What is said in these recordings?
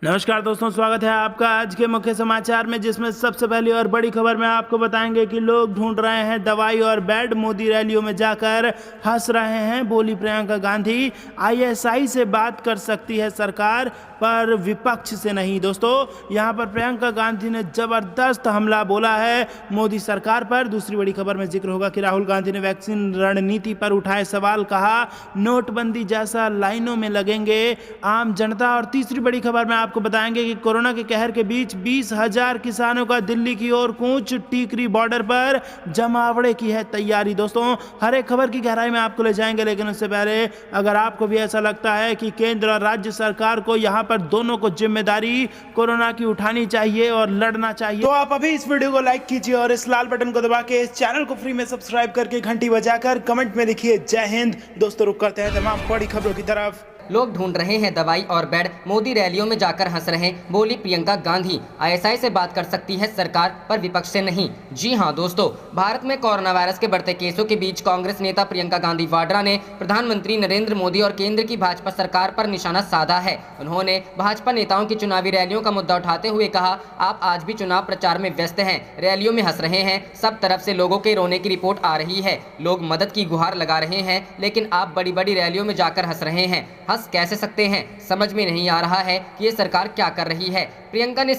नमस्कार दोस्तों, स्वागत है आपका आज के मुख्य समाचार में, जिसमें सबसे पहली और बड़ी खबर में आपको बताएंगे कि लोग ढूंढ रहे हैं दवाई और बेड, मोदी रैलियों में जाकर हंस रहे हैं, बोली प्रियंका गांधी। आईएसआई से बात कर सकती है सरकार, पर विपक्ष से नहीं। दोस्तों, यहां पर प्रियंका गांधी ने जबरदस्त हमला बोला है मोदी सरकार पर। दूसरी बड़ी खबर में जिक्र होगा कि राहुल गांधी ने वैक्सीन रणनीति पर उठाए सवाल, कहा नोटबंदी जैसा लाइनों में लगेंगे आम जनता। और तीसरी बड़ी खबर में आपको बताएंगे कि कोरोना के कहर के बीच 20,000 किसानों का दिल्ली की ओर कूच, टीकरी बॉर्डर पर जमावड़े की है तैयारी। दोस्तों, हर एक खबर की गहराई में आपको ले जाएंगे, लेकिन उससे पहले अगर आपको भी ऐसा लगता है कि केंद्र और राज्य सरकार को यहां पर दोनों को जिम्मेदारी कोरोना की उठानी चाहिए और लड़ना चाहिए, तो आप अभी इस वीडियो को लाइक कीजिए और इस लाल बटन को दबा के इस चैनल को फ्री में सब्सक्राइब करके घंटी बजाकर कमेंट में लिखिए जय हिंद। दोस्तों, रुक करते हैं तमाम बड़ी खबरों की तरफ। लोग ढूंढ रहे हैं दवाई और बेड, मोदी रैलियों में जाकर हंस रहे, बोली प्रियंका गांधी। आईएसआई से बात कर सकती है सरकार, पर विपक्ष से नहीं। जी हां दोस्तों, भारत में कोरोना वायरस के बढ़ते केसों के बीच कांग्रेस नेता प्रियंका गांधी वाड्रा ने प्रधानमंत्री नरेंद्र मोदी और केंद्र की भाजपा सरकार पर निशाना साधा है। उन्होंने भाजपा नेताओं की चुनावी रैलियों का मुद्दा उठाते हुए कहा, आप आज भी चुनाव प्रचार में व्यस्त हैं, रैलियों में हंस रहे हैं, सब तरफ से लोगों के रोने की रिपोर्ट आ रही है, लोग मदद की गुहार लगा रहे हैं, लेकिन आप बड़ी बड़ी रैलियों में जाकर हंस रहे हैं। हंस कैसे सकते हैं? समझ में नहीं आ रहा है कि ये सरकार क्या कर रही है। प्रियंका ने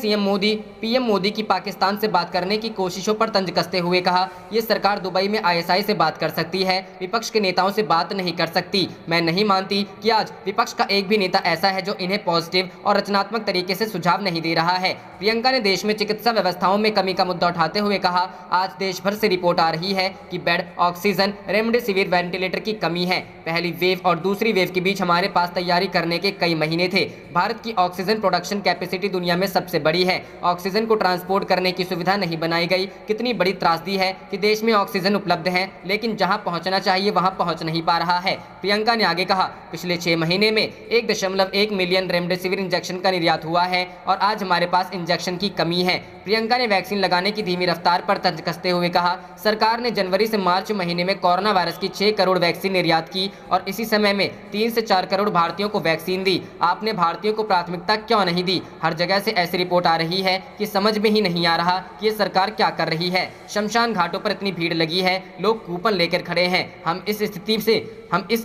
पीएम मोदी की पाकिस्तान से बात करने की कोशिशों पर तंज कसते हुए कहा, ये सरकार दुबई में आईएसआई से बात कर सकती है, विपक्ष के नेताओं से बात नहीं कर सकती। मैं नहीं मानती कि आज विपक्ष का एक भी नेता ऐसा है जो इन्हें पॉजिटिव और रचनात्मक तरीके से सुझाव नहीं दे रहा है। प्रियंका ने देश में चिकित्सा व्यवस्थाओं में कमी का मुद्दा उठाते हुए कहा, आज देश भर से रिपोर्ट आ रही है कि बेड, ऑक्सीजन, रेमडेसिविर, वेंटिलेटर की कमी है। पहली वेव और दूसरी वेव के बीच हमारे पास तैयारी करने के कई महीने थे। भारत की ऑक्सीजन प्रोडक्शन कैपेसिटी दुनिया में सबसे बड़ी है। ऑक्सीजन को ट्रांसपोर्ट करने की सुविधा नहीं बनाई गई। कितनी बड़ी त्रासदी है कि देश में ऑक्सीजन उपलब्ध है, लेकिन जहां पहुंचना चाहिए वहां पहुंच नहीं पा रहा है। प्रियंका ने आगे कहा, पिछले 6 महीने में 1.1 मिलियन रेमडेसिविर इंजेक्शन का निर्यात हुआ है और आज हमारे पास इंजेक्शन की कमी है। प्रियंका ने वैक्सीन लगाने की धीमी रफ्तार पर तंज कसते हुए कहा, सरकार ने जनवरी से मार्च महीने में कोरोना वायरस की 6 करोड़ वैक्सीन निर्यात की और इसी समय में 3 से 4 करोड़ भारतीयों को वैक्सीन दी। आपने भारतीयों को प्राथमिकता क्यों नहीं दी? हर जगह से ऐसी रिपोर्ट आ रही है कि समझ में ही नहीं आ रहा कि ये सरकार क्या कर रही है। शमशान घाटों पर इतनी भीड़ लगी है, लोग कूपन लेकर खड़े हैं। हम इस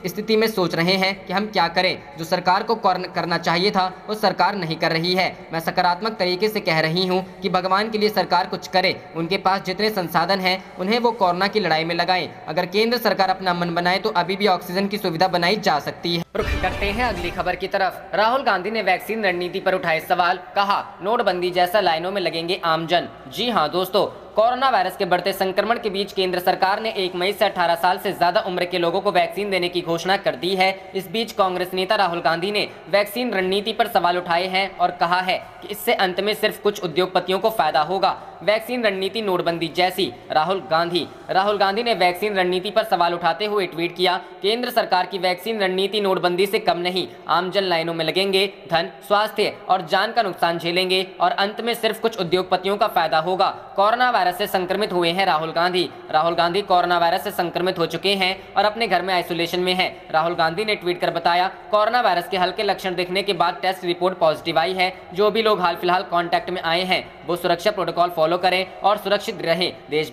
स्थिति में सोच रहे हैं कि हम क्या करें। जो सरकार को करना चाहिए था वो सरकार नहीं कर रही है। मैं सकारात्मक तरीके से कह रही हूं कि भगवान के लिए सरकार कुछ करे। उनके पास जितने संसाधन हैं उन्हें वो कोरोना की लड़ाई में लगाएं। अगर केंद्र सरकार अपना मन बनाए तो अभी भी ऑक्सीजन की सुविधा बनाई जा सकती है। रुख करते हैं अगली खबर की तरफ। राहुल गांधी ने वैक्सीन रणनीति पर उठाए सवाल, कहा नोटबंदी जैसा लाइनों में लगेंगे आमजन। जी हां दोस्तों, कोरोना वायरस के बढ़ते संक्रमण के बीच केंद्र सरकार ने 1 मई से 18 साल से ज्यादा उम्र के लोगों को वैक्सीन देने की घोषणा कर दी है। इस बीच कांग्रेस नेता राहुल गांधी ने वैक्सीन रणनीति पर सवाल उठाए हैं और कहा है कि इससे अंत में सिर्फ कुछ उद्योगपतियों को फायदा होगा। वैक्सीन रणनीति नोटबंदी जैसी, राहुल गांधी ने वैक्सीन रणनीति पर सवाल उठाते हुए ट्वीट किया, केंद्र सरकार की वैक्सीन रणनीति नोटबंदी से कम नहीं। आमजन लाइनों में लगेंगे, धन, स्वास्थ्य और जान का नुकसान झेलेंगे और अंत में सिर्फ कुछ उद्योगपतियों का फायदा होगा। कोरोना वायरस से संक्रमित हुए हैं राहुल गांधी कोरोना वायरस से संक्रमित हो चुके हैं और अपने घर में आइसोलेशन में हैं। राहुल गांधी ने ट्वीट कर बताया, कोरोना वायरस के हल्के लक्षण दिखने के बाद टेस्ट रिपोर्ट पॉजिटिव आई है। जो भी लोग हाल फिलहाल कांटेक्ट में आए हैं वो सुरक्षा प्रोटोकॉल फॉलो करें और सुरक्षित रहें। देश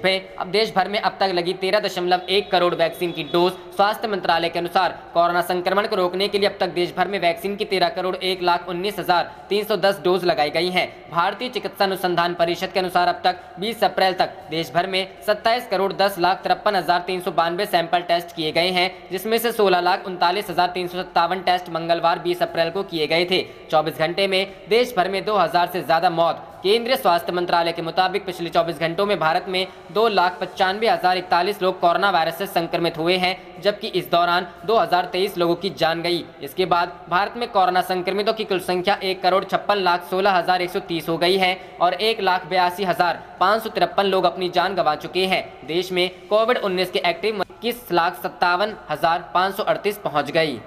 भर में अब तक लगी 13.1 करोड़ वैक्सीन की डोज। स्वास्थ्य मंत्रालय के अनुसार कोरोना संक्रमण को रोकने के लिए अब तक देश भर में वैक्सीन की 13 करोड़ 1,19,310 डोज लगाई गई हैं। भारतीय चिकित्सा अनुसंधान परिषद के अनुसार अब तक 20 अप्रैल तक देश भर में 27 करोड़ 10,53,392 सैंपल टेस्ट किए गए हैं, जिसमें से 16,39,357 टेस्ट मंगलवार 20 अप्रैल को किए गए थे। 24 घंटे में देश भर में 2,000 से ज्यादा मौत। केंद्रीय स्वास्थ्य मंत्रालय के मुताबिक पिछले 24 घंटों में भारत में 2,95,041 लोग कोरोना वायरस से संक्रमित हुए हैं, जबकि इस दौरान 2,023 लोगों की जान गई। इसके बाद भारत में कोरोना संक्रमितों की कुल संख्या 1,56,16,130 हो गई है और 1,82,553 लोग अपनी जान गंवा चुके हैं। देश में कोविड-19 के एक्टिव 21,57,538 पहुंच गई।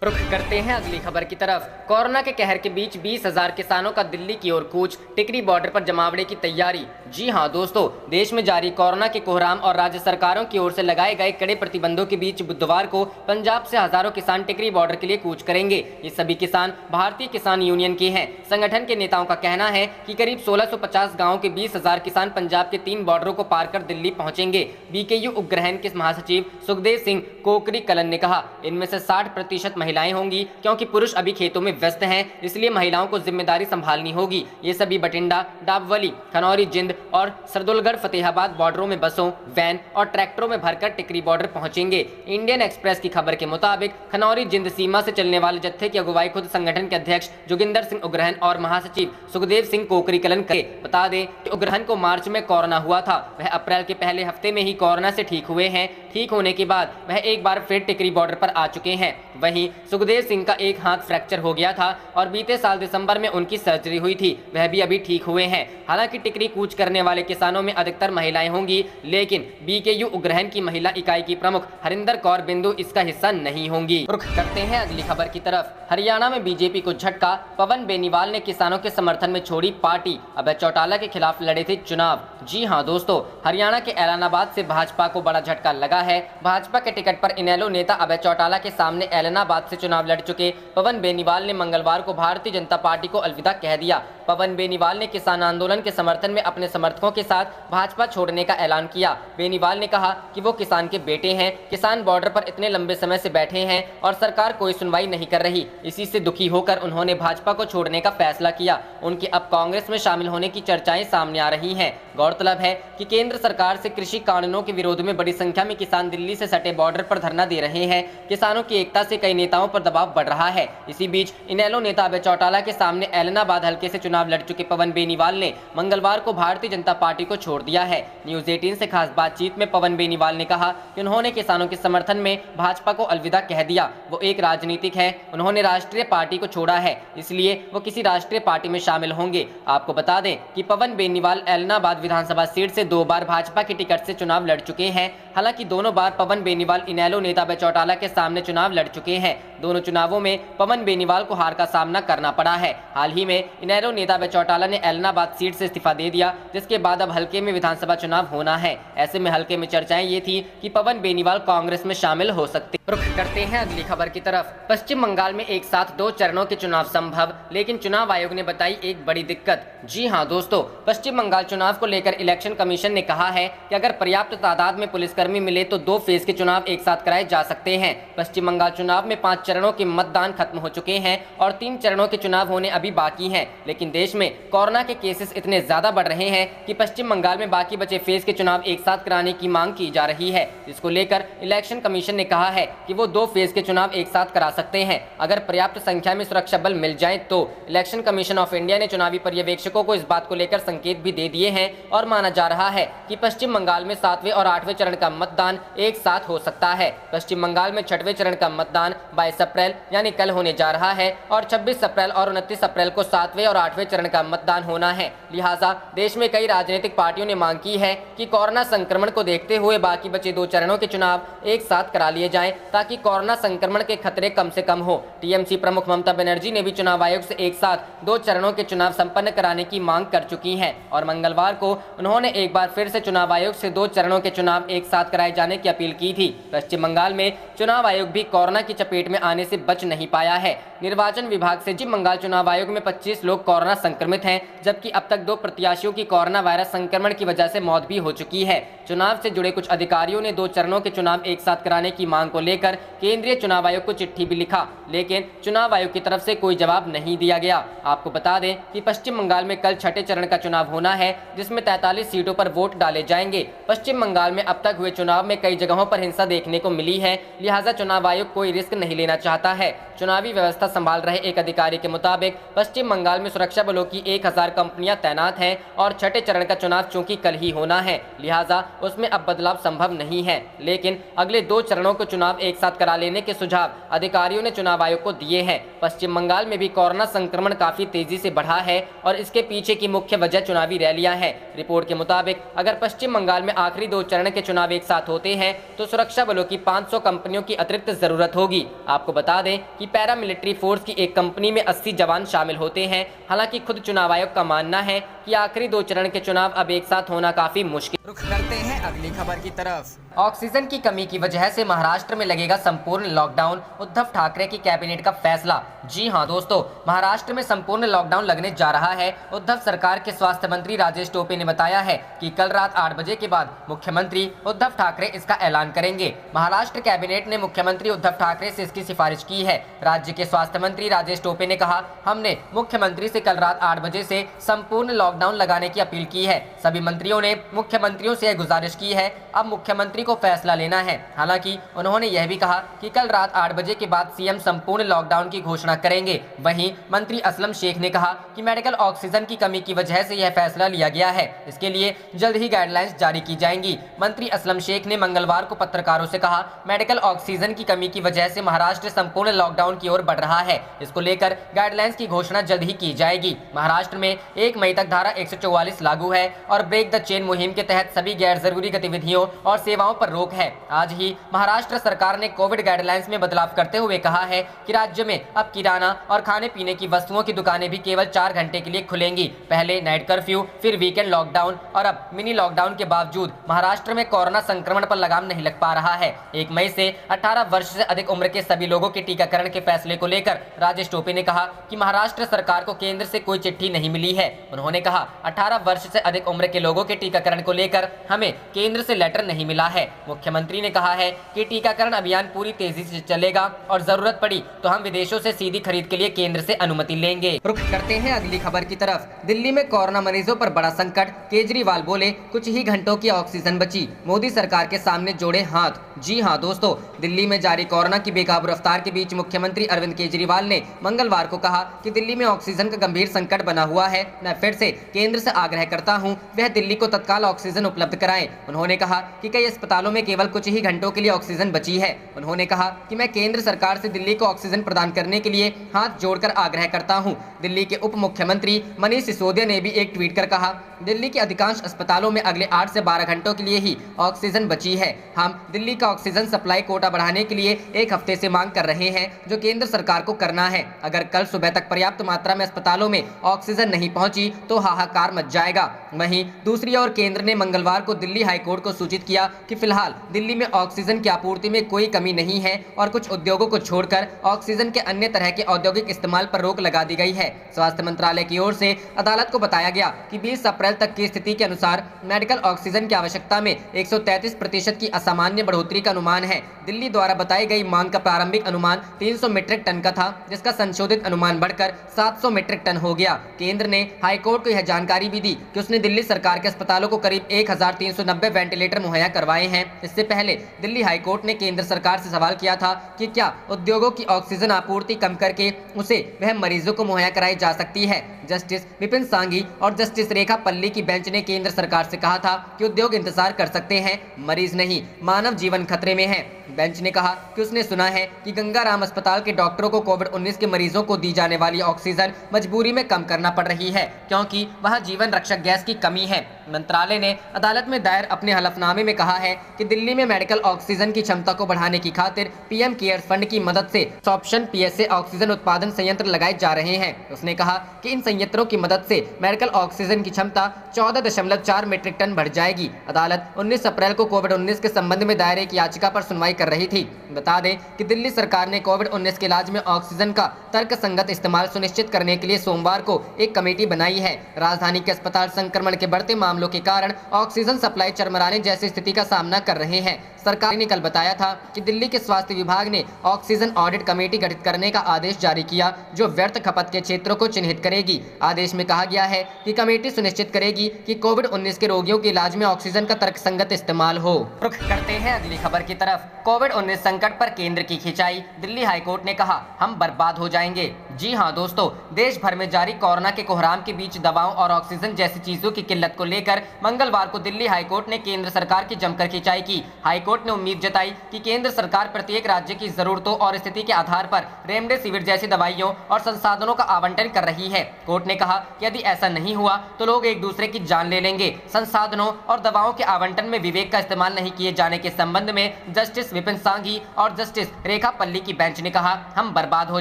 रुख करते हैं अगली खबर की तरफ। कोरोना के कहर के बीच 20,000 किसानों का दिल्ली की ओर कूच, टिकरी बॉर्डर पर जमावड़े की तैयारी। जी हां दोस्तों, देश में जारी कोरोना के कोहराम और राज्य सरकारों की ओर से लगाए गए कड़े प्रतिबंधों के बीच बुधवार को पंजाब से हजारों किसान टिकरी बॉर्डर के लिए कूच करेंगे। ये सभी किसान भारतीय किसान यूनियन के हैं। संगठन के नेताओं का कहना है कि करीब 1650 गाँव के 20,000 किसान पंजाब के 3 बॉर्डरों को पार कर दिल्ली पहुंचेंगे। बीकेयू उपग्रहण के महासचिव सुखदेव सिंह कोकरी कलन ने कहा, इनमें से 60% महिलाएं होंगी, क्योंकि पुरुष अभी खेतों में व्यस्त हैं, इसलिए महिलाओं को जिम्मेदारी संभालनी होगी। ये सभी बठिंडा, डाबवली, खनौरी, जिंद और सरदुलगढ़ फतेहाबाद बॉर्डरों में बसों, वैन और ट्रैक्टरों में भरकर टिकरी बॉर्डर पहुंचेंगे। इंडियन एक्सप्रेस की खबर के मुताबिक खनौरी जिंद सीमा से चलने वाले जत्थे की अगुवाई खुद संगठन के अध्यक्ष जोगिंदर सिंह उग्रहन और महासचिव सुखदेव सिंह कोकरी कलन करे। बता दें कि उग्रहन को मार्च में कोरोना हुआ था। वह अप्रैल के पहले हफ्ते में ही कोरोना से ठीक हुए हैं। ठीक होने के बाद वह एक बार फिर टिकरी बॉर्डर पर आ चुके हैं। वहीं सुखदेव सिंह का एक हाथ फ्रैक्चर हो गया था और बीते साल दिसंबर में उनकी सर्जरी हुई थी। वह भी अभी ठीक हुए हैं। हालांकि टिकरी कूच करने वाले किसानों में अधिकतर महिलाएं होंगी, लेकिन बीकेयू उग्रहण की महिला इकाई की प्रमुख हरिंदर कौर बिंदु इसका हिस्सा नहीं होंगी। रुख करते हैं अगली खबर की तरफ। हरियाणा में बीजेपी को झटका, पवन बेनीवाल ने किसानों के समर्थन में छोड़ी पार्टी, अभय चौटाला के खिलाफ लड़े थे चुनाव। जी हां दोस्तों, हरियाणा के ऐलानाबाद से भाजपा को बड़ा झटका लगा है। भाजपा के टिकट पर इनेलो नेता अभय चौटाला के सामने ऐलानाबाद से चुनाव लड़ चुके पवन बेनीवाल ने मंगलवार को भारतीय जनता पार्टी को अलविदा कह दिया। पवन बेनीवाल ने किसान आंदोलन के समर्थन में अपने समर्थकों के साथ भाजपा छोड़ने का ऐलान किया। बेनीवाल ने कहा कि वो किसान के बेटे हैं, किसान बॉर्डर पर इतने लंबे समय से बैठे हैं और सरकार कोई सुनवाई नहीं कर रही। इसी से दुखी होकर उन्होंने भाजपा को छोड़ने का फैसला किया। उनके अब कांग्रेस में शामिल होने की चर्चाएं सामने आ रही हैं। गौरतलब है कि केंद्र सरकार से कृषि कानूनों के विरोध में बड़ी संख्या में किसान दिल्ली से सटे बॉर्डर पर धरना दे रहे हैं। किसानों की एकता से कई नेताओं पर दबाव बढ़ रहा है। इसी बीच इनेलो नेता अभय चौटाला के सामने ऐलानाबाद हल्के से चुनाव लड़ चुके पवन बेनीवाल ने मंगलवार को भारतीय जनता पार्टी को छोड़ दिया है। न्यूज 18 से खास बातचीत में पवन बेनीवाल ने कहा कि उन्होंने किसानों के समर्थन में भाजपा को अलविदा कह दिया। वो एक राजनीतिक है, उन्होंने राष्ट्रीय पार्टी को छोड़ा है, इसलिए वो किसी राष्ट्रीय पार्टी में शामिल होंगे। आपको बता दें कि पवन बेनीवाल ऐलानाबाद विधानसभा सीट से 2 बार भाजपा की टिकट से चुनाव लड़ चुके हैं। हालांकि दोनों बार पवन बेनीवाल इनेलो नेता अभय चौटाला के सामने चुनाव लड़ चुके हैं। दोनों चुनावों में पवन बेनीवाल को हार का सामना करना पड़ा है। हाल ही में इनेलो नेता अभय चौटाला ने ऐलानाबाद सीट से इस्तीफा दे दिया, जिसके बाद अब हल्के में विधानसभा चुनाव होना है। ऐसे में हल्के में चर्चाएं ये थी कि पवन बेनीवाल कांग्रेस में शामिल हो सकते। रुख करते हैं अगली खबर की तरफ। पश्चिम बंगाल में एक साथ 2 चरणों के चुनाव संभव, लेकिन चुनाव आयोग ने बताई एक बड़ी दिक्कत। जी हां दोस्तों, पश्चिम बंगाल चुनाव को लेकर इलेक्शन कमीशन ने कहा है कि अगर पर्याप्त तादाद में पुलिसकर्मी मिले तो 2 फेज के चुनाव एक साथ कराए जा सकते हैं। पश्चिम बंगाल चुनाव में 5 चरणों के मतदान खत्म हो चुके हैं और 3 चरणों के चुनाव होने अभी बाकी हैं। लेकिन देश में कोरोना के केसेस इतने ज्यादा बढ़ रहे हैं कि पश्चिम बंगाल में बाकी बचे फेज के चुनाव एक साथ कराने की मांग की जा रही है, जिसको लेकर इलेक्शन कमीशन ने कहा है कि वो 2 फेज के चुनाव एक साथ करा सकते हैं। अगर पर्याप्त संख्या में सुरक्षा बल मिल जाए तो। इलेक्शन कमीशन ऑफ इंडिया ने चुनावी पर्यवेक्षकों को इस बात को लेकर संकेत भी दे दिए हैं और माना जा रहा है कि पश्चिम बंगाल में 7वें और 8वें चरण का मतदान एक साथ हो सकता है। पश्चिम बंगाल में 6वें चरण का मतदान 22 अप्रैल यानी कल होने जा रहा है और 26 अप्रैल और 29 अप्रैल को 7वें और 8वें चरण का मतदान होना है। लिहाजा देश में कई राजनीतिक पार्टियों ने मांग की है कि कोरोना संक्रमण को देखते हुए बाकी बचे 2 चरणों के चुनाव एक साथ करा लिए जाएं, ताकि कोरोना संक्रमण के खतरे कम से कम हो। टीएमसी प्रमुख ममता बनर्जी ने भी चुनाव आयोग से एक साथ 2 चरणों के चुनाव संपन्न कराने की मांग कर चुकी हैं और मंगलवार को उन्होंने एक बार फिर से चुनाव आयोग से 2 चरणों के चुनाव एक साथ कराए जाने की अपील की थी। पश्चिम बंगाल में चुनाव आयोग भी कोरोना की चपेट में आने से बच नहीं पाया है। निर्वाचन विभाग से पश्चिम बंगाल चुनाव आयोग में 25 लोग कोरोना संक्रमित हैं, जबकि अब तक 2 प्रत्याशियों की कोरोना वायरस संक्रमण की वजह से मौत भी हो चुकी है। चुनाव से जुड़े कुछ अधिकारियों ने 2 चरणों के चुनाव एक साथ कराने की मांग को लेकर केंद्रीय चुनाव आयोग को चिट्ठी भी लिखा, लेकिन चुनाव आयोग की तरफ से कोई जवाब नहीं दिया गया। आपको बता दें कि पश्चिम बंगाल में कल 6ठे चरण का चुनाव होना है, जिसमें 43 सीटों पर वोट डाले जाएंगे। पश्चिम बंगाल में अब तक हुए चुनाव में कई जगहों पर हिंसा देखने को मिली है, लिहाजा चुनाव आयोग कोई रिस्क नहीं लेना चाहता है। चुनावी व्यवस्था संभाल रहे एक अधिकारी के मुताबिक पश्चिम बंगाल में सुरक्षा बलों की 1000 कंपनियां तैनात हैं और छठे चरण का चुनाव चूंकि कल ही होना है, लिहाजा उसमें अब बदलाव संभव नहीं है। लेकिन अगले 2 चरणों के चुनाव एक साथ करा लेने के सुझाव अधिकारियों ने चुनाव आयोग को दिए हैं। पश्चिम बंगाल में भी कोरोना संक्रमण काफी तेजी से बढ़ा है और इसके पीछे की मुख्य वजह चुनावी रैलियां हैं। रिपोर्ट के मुताबिक अगर पश्चिम बंगाल में आखिरी 2 चरण के चुनाव एक साथ होते हैं तो सुरक्षा बलों की 500 कंपनियों की अतिरिक्त जरूरत होगी। आपको बता दें कि पैरामिलिट्री फोर्स की एक कंपनी में 80 जवान शामिल होते हैं। हालांकि खुद चुनाव आयोग का मानना है कि आखिरी 2 चरण के चुनाव अब एक साथ होना काफी मुश्किल। रुख करते हैं अगली खबर की तरफ। ऑक्सीजन की कमी की वजह से महाराष्ट्र में लगेगा संपूर्ण लॉकडाउन, उद्धव ठाकरे की कैबिनेट का फैसला। जी हां दोस्तों, महाराष्ट्र में संपूर्ण लॉकडाउन लगने जा रहा है। उद्धव सरकार के स्वास्थ्य मंत्री राजेश टोपे ने बताया है कि कल रात 8 बजे के बाद मुख्यमंत्री उद्धव ठाकरे इसका ऐलान करेंगे। महाराष्ट्र कैबिनेट ने मुख्यमंत्री उद्धव ठाकरे से इसकी सिफारिश की है। राज्य के स्वास्थ्य मंत्री राजेश टोपे ने कहा, हमने मुख्यमंत्री से कल रात 8 बजे से संपूर्ण लॉकडाउन लगाने की अपील की है। सभी मंत्रियों ने मुख्यमंत्रियों से यह गुजारिश की है, अब मुख्यमंत्री को फैसला लेना है। हालांकि उन्होंने यह भी कहा कि कल रात 8 बजे के बाद सीएम संपूर्ण लॉकडाउन की घोषणा करेंगे। वहीं मंत्री असलम शेख ने कहा कि मेडिकल ऑक्सीजन की कमी की वजह से यह फैसला लिया गया है, इसके लिए जल्द ही गाइडलाइंस जारी की जाएंगी। मंत्री असलम शेख ने मंगलवार को पत्रकारों से कहा, मेडिकल ऑक्सीजन की कमी की वजह से महाराष्ट्र संपूर्ण लॉकडाउन की ओर बढ़ रहा है। इसको लेकर गाइडलाइंस की घोषणा जल्द ही की जाएगी। महाराष्ट्र में 1 मई तक धारा 144 लागू है और ब्रेक द चेन मुहिम के तहत सभी गैर जरूरी गतिविधियों और सेवाओं पर रोक है। आज ही महाराष्ट्र सरकार ने कोविड गाइडलाइंस में बदलाव करते हुए कहा है कि राज्य में अब किराना और खाने पीने की वस्तुओं की दुकानें भी केवल 4 घंटे के लिए खुलेंगी। पहले नाइट कर्फ्यू, फिर वीकेंड लॉकडाउन और अब मिनी लॉकडाउन के बावजूद महाराष्ट्र में कोरोना संक्रमण पर लगाम नहीं लग पा रहा है। 1 मई से 18 वर्ष से अधिक उम्र के सभी लोगों के टीकाकरण के फैसले को लेकर राजेश टोपे ने कहा कि महाराष्ट्र सरकार को केंद्र से कोई चिट्ठी नहीं मिली है। उन्होंने कहा, 18 वर्ष से अधिक उम्र के लोगों के टीकाकरण को लेकर हमें केंद्र से लेटर नहीं मिला है। मुख्यमंत्री ने कहा है कि टीकाकरण अभियान पूरी तेजी से चलेगा और जरूरत पड़ी तो हम विदेशों से सीधी खरीद के लिए केंद्र से अनुमति लेंगे। रुख करते हैं अगली खबर की तरफ। दिल्ली में कोरोना मरीजों पर बड़ा संकट, केजरीवाल बोले कुछ ही घंटों की ऑक्सीजन बची, मोदी सरकार के सामने जोड़े हाथ। जी हां दोस्तों, दिल्ली में जारी कोरोना की बेकाबू रफ्तार के बीच मुख्यमंत्री अरविंद केजरीवाल ने मंगलवार को कहा कि दिल्ली में ऑक्सीजन का गंभीर संकट बना हुआ है। मैं फिर से केंद्र से आग्रह करता हूं, वह दिल्ली को तत्काल ऑक्सीजन उपलब्ध कराएं। उन्होंने कहा कि कई अस्पतालों में केवल कुछ ही घंटों के लिए ऑक्सीजन बची है। उन्होंने कहा कि मैं केंद्र सरकार से दिल्ली को ऑक्सीजन प्रदान करने के लिए हाथ जोड़कर आग्रह करता हूं। दिल्ली के उप मुख्यमंत्री मनीष सिसोदिया ने भी एक ट्वीट कर कहा, दिल्ली के अधिकांश अस्पतालों में अगले 8 से 12 घंटों के लिए ही ऑक्सीजन बची है। हम दिल्ली का ऑक्सीजन सप्लाई कोटा बढ़ाने के लिए 1 हफ्ते से मांग कर रहे हैं, जो केंद्र सरकार को करना है। अगर कल सुबह तक पर्याप्त मात्रा में अस्पतालों में ऑक्सीजन नहीं पहुंची तो हाहाकार मच जाएगा। वहीं दूसरी ओर केंद्र ने मंगलवार को दिल्ली हाईकोर्ट को सूचित किया कि फिलहाल दिल्ली में ऑक्सीजन की आपूर्ति में कोई कमी नहीं है और कुछ उद्योगों को छोड़कर ऑक्सीजन के अन्य तरह के औद्योगिक इस्तेमाल पर रोक लगा दी गई है। स्वास्थ्य मंत्रालय की ओर से अदालत को बताया गया कि 20 अप्रैल तक की स्थिति के अनुसार मेडिकल ऑक्सीजन की आवश्यकता में 133% की असामान्य बढ़ोतरी का अनुमान है। दिल्ली द्वारा बताई गई मांग का प्रारंभिक अनुमान 300 मीट्रिक टन का था, जिसका संशोधित अनुमान बढ़कर 700 मीट्रिक टन हो गया। केंद्र ने हाईकोर्ट को यह जानकारी भी दी कि उसने दिल्ली सरकार के अस्पतालों को करीब 1390 वेंटिलेटर मुहैया करवाए हैं। इससे पहले दिल्ली हाईकोर्ट ने केंद्र सरकार से सवाल किया था कि क्या उद्योगों की ऑक्सीजन आपूर्ति कम करके उसे वह मरीजों को मुहैया कराई जा सकती है। जस्टिस विपिन सांघी और जस्टिस रेखा पल्ली की बेंच ने केंद्र सरकार से कहा था कि उद्योग इंतजार कर सकते हैं, मरीज नहीं, मानव जीवन खतरे में है। बेंच ने कहा कि उसने सुना है कि गंगाराम अस्पताल के डॉक्टरों को कोविड-19 के मरीजों को दी जाने वाली ऑक्सीजन मजबूरी में कम करना पड़ रही है, क्योंकि वहां जीवन रक्षक गैस की कमी है। मंत्रालय ने अदालत में दायर अपने हलफनामे में कहा है कि दिल्ली में मेडिकल ऑक्सीजन की क्षमता को बढ़ाने की खातिर पीएम केयर्स फंड की मदद से सॉप्शन पीएसए ऑक्सीजन उत्पादन संयंत्र लगाए जा रहे हैं। उसने कहा कि इन संयंत्रों की मदद से मेडिकल ऑक्सीजन की क्षमता 14.4 मीट्रिक टन बढ़ जाएगी। अदालत 19 अप्रैल को कोविड-19 के संबंध में दायर एक याचिका पर सुनवाई कर रही थी। बता दें कि दिल्ली सरकार ने कोविड-19 के इलाज में ऑक्सीजन का तर्कसंगत इस्तेमाल सुनिश्चित करने के लिए सोमवार को एक कमेटी बनाई है। राजधानी के अस्पताल संक्रमण के बढ़ते मामलों के कारण ऑक्सीजन सप्लाई चरमराने जैसी स्थिति का सामना कर रहे हैं। सरकार ने कल बताया था कि दिल्ली के स्वास्थ्य विभाग ने ऑक्सीजन ऑडिट कमेटी गठित करने का आदेश जारी किया, जो व्यर्थ खपत के क्षेत्रों को चिन्हित करेगी। आदेश में कहा गया है कि कमेटी सुनिश्चित करेगी कि कोविड-19 के रोगियों के इलाज में ऑक्सीजन का तर्कसंगत इस्तेमाल हो। रुख करते हैं अगली खबर की तरफ। कोविड-19 संकट पर केंद्र की खिंचाई। दिल्ली हाईकोर्ट ने कहा, हम बर्बाद हो जाएंगे। जी हां दोस्तों, देश भर में जारी कोरोना के कोहराम के बीच दवाओं और ऑक्सीजन जैसी चीजों की किल्लत को लेकर मंगलवार को दिल्ली हाईकोर्ट ने केंद्र सरकार की जमकर खिंचाई की। हाईकोर्ट ने उम्मीद जताई कि केंद्र सरकार प्रत्येक राज्य की जरूरतों और स्थिति के आधार पर रेमडेसिविर जैसी दवाइयों और संसाधनों का आवंटन कर रही है। कोर्ट ने कहा कि यदि ऐसा नहीं हुआ तो लोग एक दूसरे की जान ले लेंगे। संसाधनों और दवाओं के आवंटन में विवेक का इस्तेमाल नहीं किए जाने के संबंध में जस्टिस विपिन सांघी और जस्टिस रेखा पल्ली की बेंच ने कहा, हम बर्बाद हो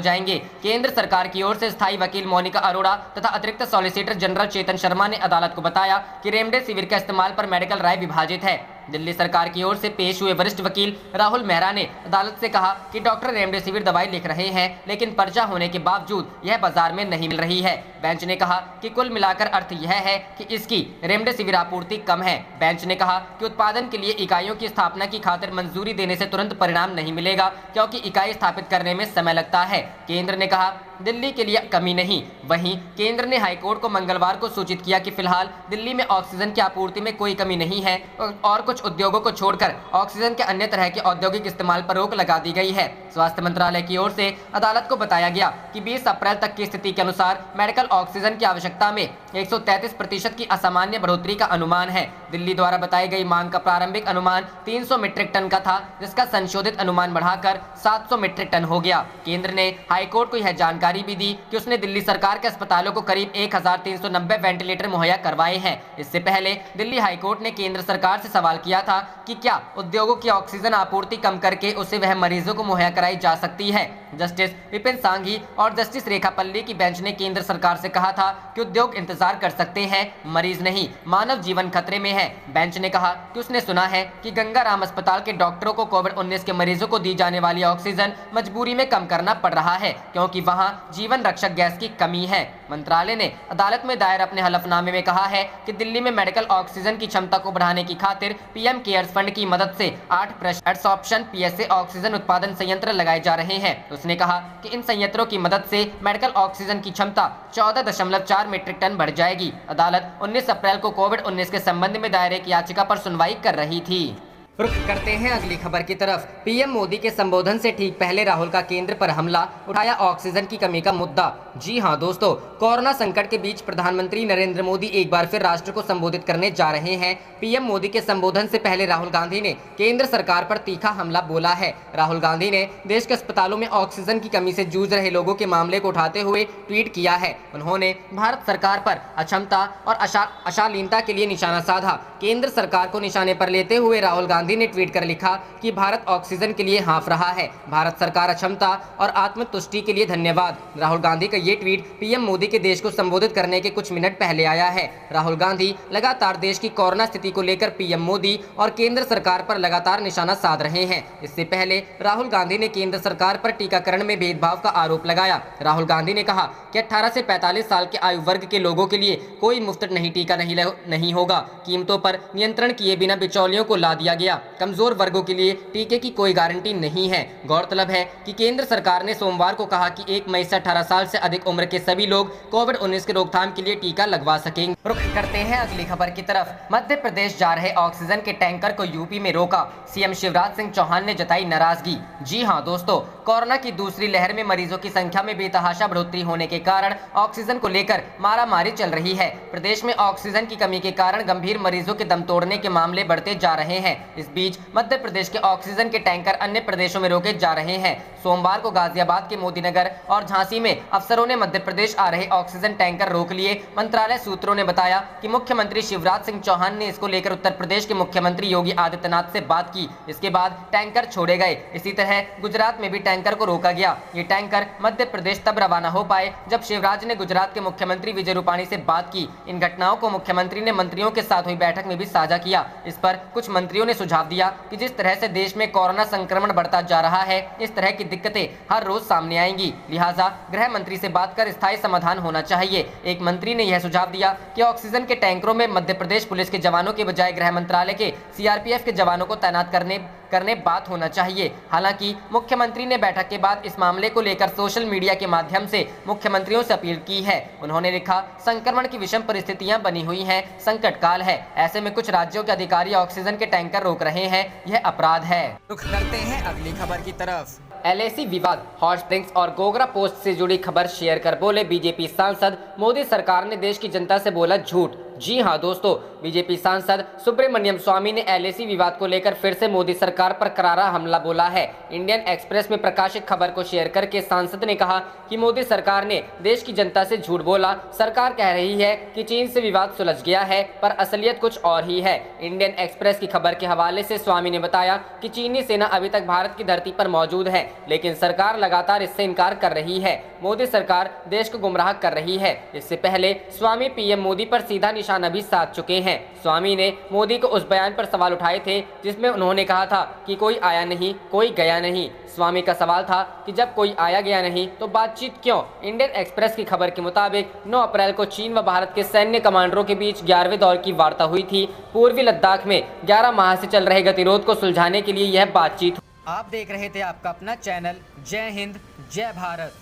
जाएंगे। केंद्र सरकार की ओर से स्थायी वकील मोनिका अरोड़ा तथा अतिरिक्त सॉलिसिटर जनरल चेतन शर्मा ने अदालत को बताया कि रेमडेसिविर के इस्तेमाल पर मेडिकल राय विभाजित है। दिल्ली सरकार की ओर से पेश हुए वरिष्ठ वकील राहुल मेहरा ने अदालत से कहा कि डॉक्टर रेमडेसिविर दवाई लिख रहे हैं, लेकिन पर्चा होने के बावजूद यह बाजार में नहीं मिल रही है। बेंच ने कहा कि कुल मिलाकर अर्थ यह है कि इसकी रेमडेसिविर आपूर्ति कम है। बेंच ने कहा कि उत्पादन के लिए इकाइयों की स्थापना की खातिर मंजूरी देने से तुरंत परिणाम नहीं मिलेगा, क्योंकि इकाई स्थापित करने में समय लगता है। केंद्र ने कहा, दिल्ली के लिए कमी नहीं। वहीं केंद्र ने हाईकोर्ट को मंगलवार को सूचित किया कि फिलहाल दिल्ली में ऑक्सीजन की आपूर्ति में कोई कमी नहीं है और कुछ उद्योगों को छोड़कर ऑक्सीजन के अन्य तरह के औद्योगिक इस्तेमाल पर रोक लगा दी गई है। स्वास्थ्य मंत्रालय की ओर से अदालत को बताया गया कि 20 अप्रैल तक की स्थिति के अनुसार मेडिकल ऑक्सीजन की आवश्यकता में 133% की असामान्य बढ़ोतरी का अनुमान है। दिल्ली द्वारा बताई गई मांग का प्रारंभिक अनुमान 300 मीट्रिक टन का था, जिसका संशोधित अनुमान बढ़ाकर 700 मीट्रिक टन हो गया। केंद्र ने हाईकोर्ट को यह जानकारी भी दी कि उसने दिल्ली सरकार के अस्पतालों को करीब 1390 वेंटिलेटर मुहैया करवाए हैं। इससे पहले दिल्ली हाईकोर्ट ने केंद्र सरकार से सवाल किया था कि क्या उद्योगों की ऑक्सीजन आपूर्ति कम करके उसे वह मरीजों को मुहैया कराई जा सकती है। जस्टिस विपिन सांघी और जस्टिस रेखा पल्ली की बेंच ने केंद्र सरकार से कहा था कि उद्योग इंतजार कर सकते हैं, मरीज नहीं। मानव जीवन खतरे में है। बेंच ने कहा कि उसने सुना है कि गंगाराम अस्पताल के डॉक्टरों को कोविड-19 के मरीजों को दी जाने वाली ऑक्सीजन मजबूरी में कम करना पड़ रहा है, क्योंकि वहां जीवन रक्षक गैस की कमी है। मंत्रालय ने अदालत में दायर अपने हलफनामे में कहा है कि दिल्ली में मेडिकल ऑक्सीजन की क्षमता को बढ़ाने की खातिर पीएम केयर्स फंड की मदद से 8 प्रेशर एडसॉर्प्शन पीएसए ऑक्सीजन उत्पादन संयंत्र लगाए जा रहे हैं। उसने कहा कि इन संयंत्रों की मदद से मेडिकल ऑक्सीजन की क्षमता 14.4 मीट्रिक टन बढ़ जाएगी। अदालत 19 अप्रैल को कोविड-19 के संबंध में दायर एक याचिका पर सुनवाई कर रही थी। रुख करते हैं अगली खबर की तरफ। पीएम मोदी के संबोधन से ठीक पहले राहुल का केंद्र पर हमला, उठाया ऑक्सीजन की कमी का मुद्दा। जी हां दोस्तों, कोरोना संकट के बीच प्रधानमंत्री नरेंद्र मोदी एक बार फिर राष्ट्र को संबोधित करने जा रहे हैं। पीएम मोदी के संबोधन से पहले राहुल गांधी ने केंद्र सरकार पर तीखा हमला बोला है। राहुल गांधी ने देश के अस्पतालों में ऑक्सीजन की कमी से जूझ रहे लोगों के मामले को उठाते हुए ट्वीट किया है। उन्होंने भारत सरकार पर अक्षमता और अशालीनता के लिए निशाना साधा। केंद्र सरकार को निशाने पर लेते हुए राहुल गांधी ने ट्वीट कर लिखा कि भारत ऑक्सीजन के लिए हाँफ रहा है। भारत सरकार अक्षमता और आत्मतुष्टि के लिए धन्यवाद। राहुल गांधी का ये ट्वीट पीएम मोदी के देश को संबोधित करने के कुछ मिनट पहले आया है। राहुल गांधी लगातार देश की कोरोना स्थिति को लेकर पीएम मोदी और केंद्र सरकार पर लगातार निशाना साध रहे हैं। इससे पहले राहुल गांधी ने केंद्र सरकार पर टीकाकरण में भेदभाव का आरोप लगाया। राहुल गांधी ने कहा कि 18 से 45 साल के आयु वर्ग के लोगों के लिए कोई मुफ्त टीका नहीं होगा। कीमतों पर नियंत्रण किए बिना बिचौलियों को ला दिया गया। कमजोर वर्गों के लिए टीके की कोई गारंटी नहीं है। गौरतलब है कि केंद्र सरकार ने सोमवार को कहा कि 1 मई से 18 साल से अधिक उम्र के सभी लोग कोविड-19 के रोकथाम के लिए टीका लगवा सकेंगे। रुख करते हैं अगली खबर की तरफ। मध्य प्रदेश जा रहे ऑक्सीजन के टैंकर को यूपी में रोका, सीएम शिवराज सिंह चौहान ने जताई नाराजगी। जी हां दोस्तों, कोरोना की दूसरी लहर में मरीजों की संख्या में बेतहाशा बढ़ोतरी होने के कारण ऑक्सीजन को लेकर मारामारी चल रही है। प्रदेश में ऑक्सीजन की कमी के कारण गंभीर मरीजों के दम तोड़ने के मामले बढ़ते जा रहे हैं। इस बीच मध्य प्रदेश के ऑक्सीजन के टैंकर अन्य प्रदेशों में रोके जा रहे हैं। सोमवार को गाजियाबाद के मोदीनगर और झांसी में अफसरों ने मध्य प्रदेश आ रहे ऑक्सीजन टैंकर रोक लिए। मंत्रालय सूत्रों ने बताया कि मुख्यमंत्री शिवराज सिंह चौहान ने इसको लेकर उत्तर प्रदेश के मुख्यमंत्री योगी आदित्यनाथ से बात की। इसके बाद टैंकर छोड़े गए। इसी तरह गुजरात में भी टैंकर को रोका गया। ये टैंकर मध्य प्रदेश तब रवाना हो पाए जब शिवराज ने गुजरात के मुख्यमंत्री विजय रूपाणी से बात की। इन घटनाओं को मुख्यमंत्री ने मंत्रियों के साथ हुई बैठक में भी साझा किया। इस पर कुछ मंत्रियों ने सुझाव दिया कि जिस तरह से देश में कोरोना संक्रमण बढ़ता जा रहा है, इस तरह की दिक्कतें हर रोज सामने आएंगी। लिहाजा गृह मंत्री से बात कर स्थायी समाधान होना चाहिए। एक मंत्री ने यह सुझाव दिया कि ऑक्सीजन के टैंकरों में मध्य प्रदेश पुलिस के जवानों के बजाय गृह मंत्रालय के सीआरपीएफ के जवानों को तैनात करने बात होना चाहिए। हालांकि मुख्यमंत्री ने बैठक के बाद इस मामले को लेकर सोशल मीडिया के माध्यम से मुख्यमंत्रियों से अपील की है। उन्होंने लिखा, संक्रमण की विषम परिस्थितियां बनी हुई हैं, संकट काल है, ऐसे में कुछ राज्यों के अधिकारी ऑक्सीजन के टैंकर रोक रहे हैं, यह अपराध है। रुख करते हैं अगली खबर की तरफ। LAC विवाद, हॉट स्प्रिंग्स और गोगरा पोस्ट से जुड़ी खबर शेयर कर बोले बीजेपी सांसद, मोदी सरकार ने देश की जनता से बोला झूठ। जी हां दोस्तों, बीजेपी सांसद सुब्रमण्यम स्वामी ने LAC विवाद को लेकर फिर से मोदी सरकार पर करारा हमला बोला है। इंडियन एक्सप्रेस में प्रकाशित खबर को शेयर करके सांसद ने कहा कि मोदी सरकार ने देश की जनता से झूठ बोला। सरकार कह रही है कि चीन से विवाद सुलझ गया है, पर असलियत कुछ और ही है। इंडियन एक्सप्रेस की खबर के हवाले से स्वामी ने बताया कि चीनी सेना अभी तक भारत की धरती पर मौजूद है, लेकिन सरकार लगातार इससे इनकार कर रही है। मोदी सरकार देश को गुमराह कर रही है। इससे पहले स्वामी PM मोदी पर सीधा निशाना भी साध चुके हैं। स्वामी ने मोदी को उस बयान पर सवाल उठाए थे जिसमें उन्होंने कहा था कि कोई आया नहीं, कोई गया नहीं। स्वामी का सवाल था कि जब कोई आया गया नहीं तो बातचीत क्यों। इंडियन एक्सप्रेस की खबर के मुताबिक 9 अप्रैल को चीन व भारत के सैन्य कमांडरों के बीच 11वें दौर की वार्ता हुई थी। पूर्वी लद्दाख में 11 माह से चल रहे गतिरोध को सुलझाने के लिए यह बातचीत। आप देख रहे थे आपका अपना चैनल जय हिंद जय भारत।